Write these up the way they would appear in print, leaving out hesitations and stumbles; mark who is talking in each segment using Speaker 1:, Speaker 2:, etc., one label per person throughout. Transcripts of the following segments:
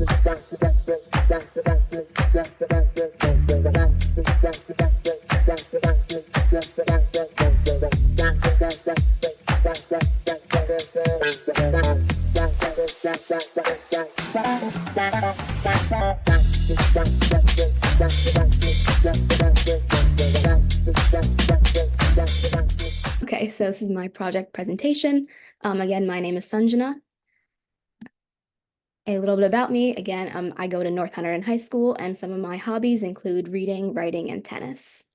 Speaker 1: Okay, so this is my project presentation. Again, my name is Sanjana. A little bit about me. Again, I go to North Hunterdon High School, and some of my hobbies include reading, writing, and tennis.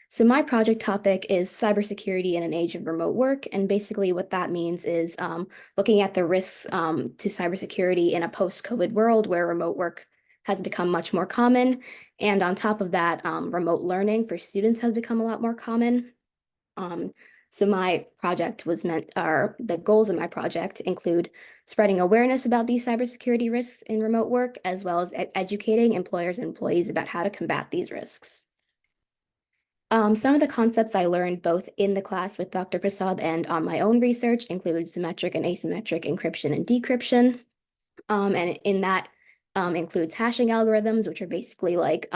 Speaker 1: So my project topic is cybersecurity in an age of remote work. And basically what that means is looking at the risks to cybersecurity in a post-COVID world where remote work has become much more common. And on top of that, remote learning for students has become a lot more common. So my project was the goals of my project include spreading awareness about these cybersecurity risks in remote work, as well as educating employers and employees about how to combat these risks. Some of the concepts I learned both in the class with Dr. Prasad and on my own research include symmetric and asymmetric encryption and decryption. And in that includes hashing algorithms, which are basically like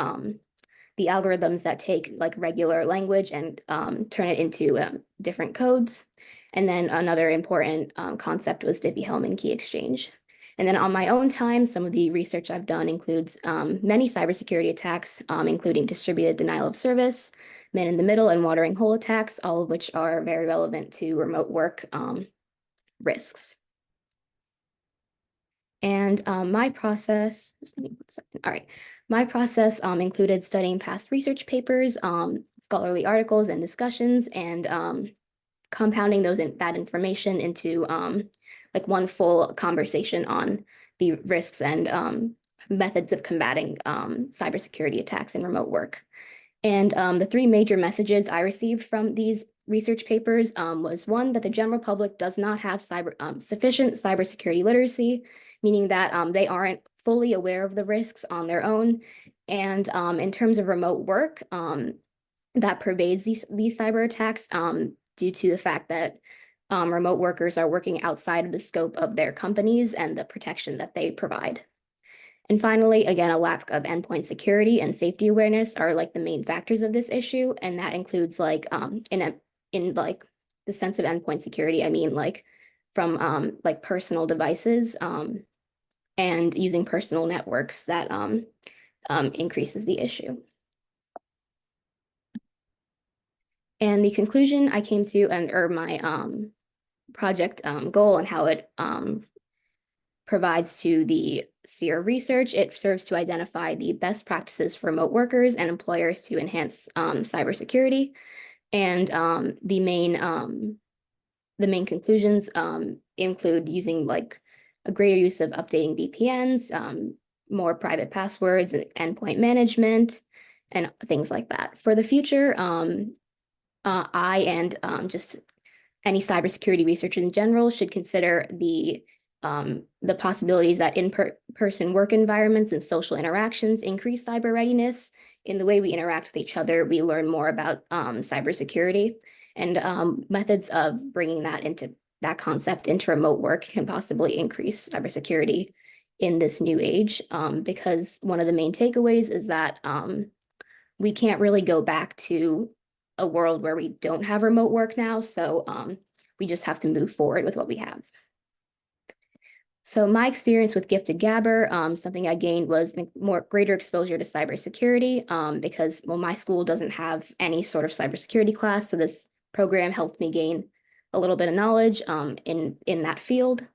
Speaker 1: the algorithms that take like regular language and turn it into different codes. And then another important concept was Diffie-Hellman key exchange. And then on my own time, some of the research I've done includes many cybersecurity attacks, including distributed denial of service, man in the middle, and watering hole attacks, all of which are very relevant to remote work risks. And my process, just give me 1 second. All right. My process included studying past research papers, scholarly articles and discussions, and compounding that information into like one full conversation on the risks and methods of combating cybersecurity attacks in remote work. And the 3 major messages I received from these research papers was one, that the general public does not have sufficient cybersecurity literacy, meaning that they aren't fully aware of the risks on their own. And in terms of remote work, that pervades these cyber attacks due to the fact that remote workers are working outside of the scope of their companies and the protection that they provide. And finally, again, a lack of endpoint security and safety awareness are like the main factors of this issue. And that includes like in like the sense of endpoint security, I mean like from like personal devices and using personal networks that increases the issue. And the conclusion I came to, or my project goal and how it provides to the sphere of research, it serves to identify the best practices for remote workers and employers to enhance cybersecurity. And the main conclusions include using like a greater use of updating VPNs, more private passwords, endpoint management, and things like that. For the future, I and just any cybersecurity researchers in general should consider the possibilities that in-person work environments and social interactions increase cyber readiness. In the way we interact with each other, we learn more about cybersecurity, and methods of bringing that concept into remote work can possibly increase cybersecurity in this new age, because one of the main takeaways is that we can't really go back to a world where we don't have remote work now. So we just have to move forward with what we have. So my experience with Gifted Gabber, something I gained was greater exposure to cybersecurity because, well, my school doesn't have any sort of cybersecurity class. So this program helped me gain a little bit of knowledge in that field.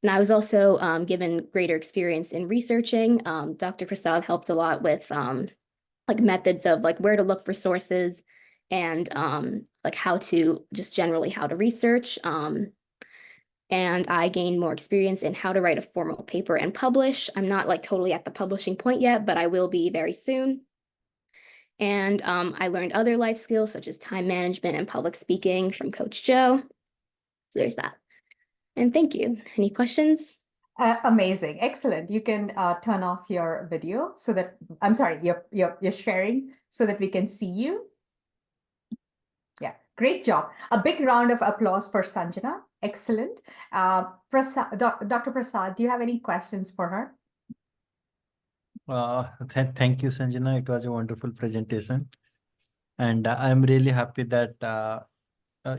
Speaker 1: And I was also given greater experience in researching. Dr. Prasad helped a lot with like methods of like where to look for sources and like how to research. And I gained more experience in how to write a formal paper and publish. I'm not like totally at the publishing point yet, but I will be very soon. And I learned other life skills such as time management and public speaking from Coach Joe. So there's that. And thank you. Any questions?
Speaker 2: Amazing. Excellent. You can turn off your video so that, I'm sorry, you're sharing so that we can see you. Yeah, great job. A big round of applause for Sanjana. Excellent. Dr. Prasad, do you have any questions for her?
Speaker 3: Thank you, Sanjana. It was a wonderful presentation. And I'm really happy that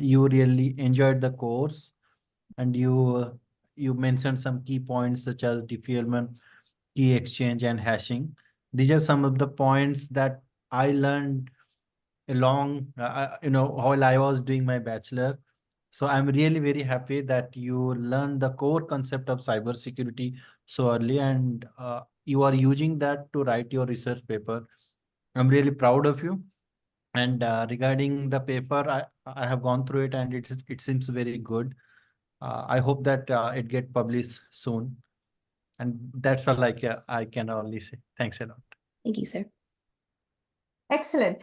Speaker 3: you really enjoyed the course, and you mentioned some key points such as defilement, key exchange, and hashing. These are some of the points that I learned along, while I was doing my bachelor. So I'm really very happy that you learned the core concept of cybersecurity so early, and you are using that to write your research paper. I'm really proud of you. And regarding the paper, I have gone through it, and it seems very good. I hope that it get published soon. And that's all I can only say. Thanks a lot.
Speaker 1: Thank you, sir.
Speaker 2: Excellent.